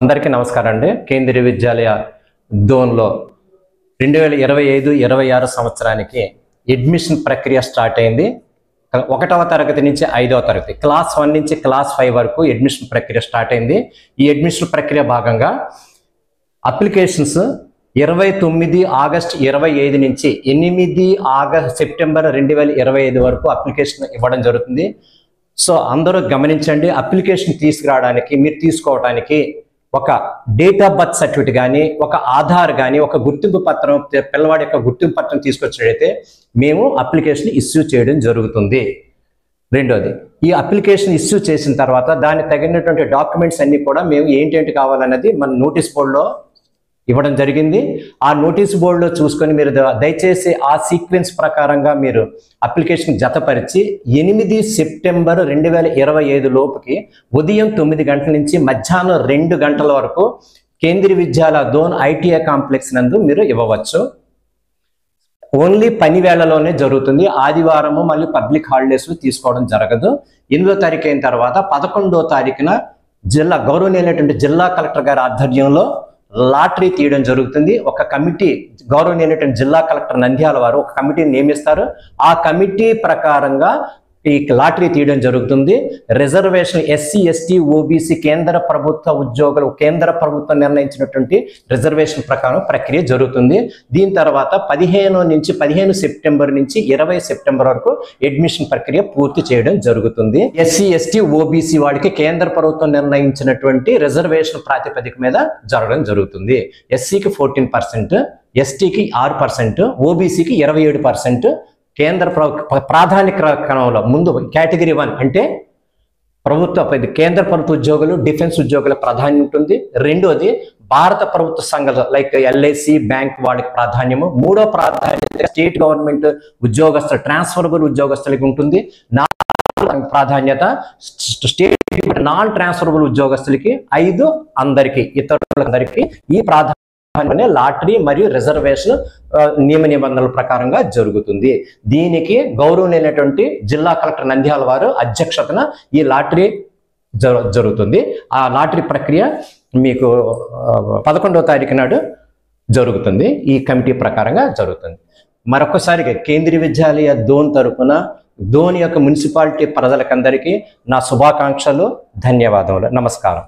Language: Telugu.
అందరికీ నమస్కారం అండి. కేంద్రీయ విద్యాలయ దోన్లో 2025-26 సంవత్సరానికి అడ్మిషన్ ప్రక్రియ స్టార్ట్ అయింది. 1వ తరగతి నుంచి 5వ తరగతి క్లాస్ 1 నుంచి క్లాస్ 5 వరకు అడ్మిషన్ ప్రక్రియ స్టార్ట్ అయింది. ఈ అడ్మిషన్ ప్రక్రియ భాగంగా అప్లికేషన్స్ 29 ఆగస్టు 25 నుంచి 8 సెప్టెంబర్ 2025 వరకు అప్లికేషన్ ఇవ్వడం జరుగుతుంది. సో అందరూ గమనించండి, అప్లికేషన్ తీసుకురావడానికి మీరు తీసుకోవడానికి ఒక డేట్ ఆఫ్ బర్త్ సర్టిఫికేట్ కానీ, ఒక ఆధార్ కానీ, ఒక గుర్తింపు పత్రం, పిల్లవాడి యొక్క గుర్తింపు పత్రం తీసుకొచ్చినట్లయితే మేము అప్లికేషన్ ఇష్యూ చేయడం జరుగుతుంది. రెండోది, ఈ అప్లికేషన్ ఇష్యూ చేసిన తర్వాత దానికి తగినటువంటి డాక్యుమెంట్స్ అన్ని కూడా మేము ఏంటేంటి కావాలన్నది మన నోటీస్ బోర్డులో ఇవ్వడం జరిగింది. ఆ నోటీస్ బోర్డులో చూసుకొని మీరు దయచేసి ఆ సీక్వెన్స్ ప్రకారంగా మీరు అప్లికేషన్ జతపరిచి 8 సెప్టెంబర్ 2025 లోపుకి ఉదయం 9 గంటల నుంచి మధ్యాహ్నం 2 గంటల వరకు కేంద్రీయ విద్యాలయ దోన్ ఐటీఐ కాంప్లెక్స్ నందు మీరు ఇవ్వవచ్చు. ఓన్లీ పని వేళలోనే జరుగుతుంది. ఆదివారము మళ్ళీ పబ్లిక్ హాలిడేస్ తీసుకోవడం జరగదు. 8వ తారీఖు అయిన తర్వాత 11వ తారీఖున గౌరవనీయులైనటువంటి జిల్లా కలెక్టర్ గారి ఆధ్వర్యంలో లాటరీ తీయడం జరుగుతుంది. ఒక కమిటీ, గౌరవనీయులైనటువంటి జిల్లా కలెక్టర్ నంద్యాల వారు ఒక కమిటీని నియమిస్తారు. ఆ కమిటీ ప్రకారంగా ఈ లాటరీ తీయడం జరుగుతుంది. రిజర్వేషన్ ఎస్సీ, ఎస్టీ, ఓబీసీ కేంద్ర ప్రభుత్వ ఉద్యోగులు, కేంద్ర ప్రభుత్వం నిర్ణయించినటువంటి రిజర్వేషన్ ప్రకారం ప్రక్రియ జరుగుతుంది. దీని తర్వాత 15 సెప్టెంబర్ నుంచి 20 సెప్టెంబర్ వరకు అడ్మిషన్ ప్రక్రియ పూర్తి చేయడం జరుగుతుంది. ఎస్సీ, ఎస్టీ, ఓబీసీ వాడికి కేంద్ర ప్రభుత్వం నిర్ణయించినటువంటి రిజర్వేషన్ ప్రాతిపదిక మీద జరగడం జరుగుతుంది. ఎస్సీకి 14%, ఎస్టీకి 6%, ఓబీసీకి 27%. కేంద్ర ప్రాధాన్యత క్రమంలో ముందు కేటగిరీ 1 అంటే కేంద్ర ప్రభుత్వ ఉద్యోగులు, డిఫెన్స్ ఉద్యోగుల ప్రాధాన్యం ఉంటుంది. రెండోది భారత ప్రభుత్వ సంఘాలు లైక్ ఎల్ఐసి, బ్యాంక్ వాళ్ళకి ప్రాధాన్యము. మూడో ప్రాధాన్యత స్టేట్ గవర్నమెంట్ ఉద్యోగస్తులు, ట్రాన్స్ఫరబుల్ ఉద్యోగస్తులకి ఉంటుంది. ప్రాధాన్యత స్టేట్ నాన్ ట్రాన్స్ఫరబుల్ ఉద్యోగస్తులకి. 5 అందరికీ, ఇతరులందరికీ ఈ ప్రాధాన్యత లాటరీ మరియు రిజర్వేషన్ నియమ నిబంధనల ప్రకారంగా జరుగుతుంది. దీనికి గౌరవనీయులైనటువంటి జిల్లా కలెక్టర్ నంద్యాల వారు అధ్యక్షతన ఈ లాటరీ జరుగుతుంది. ఆ లాటరీ ప్రక్రియ మీకు 11వ తారీఖు నాడు జరుగుతుంది. ఈ కమిటీ ప్రకారంగా జరుగుతుంది. మరొకసారిగా కేంద్రీయ విద్యాలయ దోన్ తరపున దోన్ యొక్క మున్సిపాలిటీ ప్రజలకందరికీ నా శుభాకాంక్షలు, ధన్యవాదములు, నమస్కారం.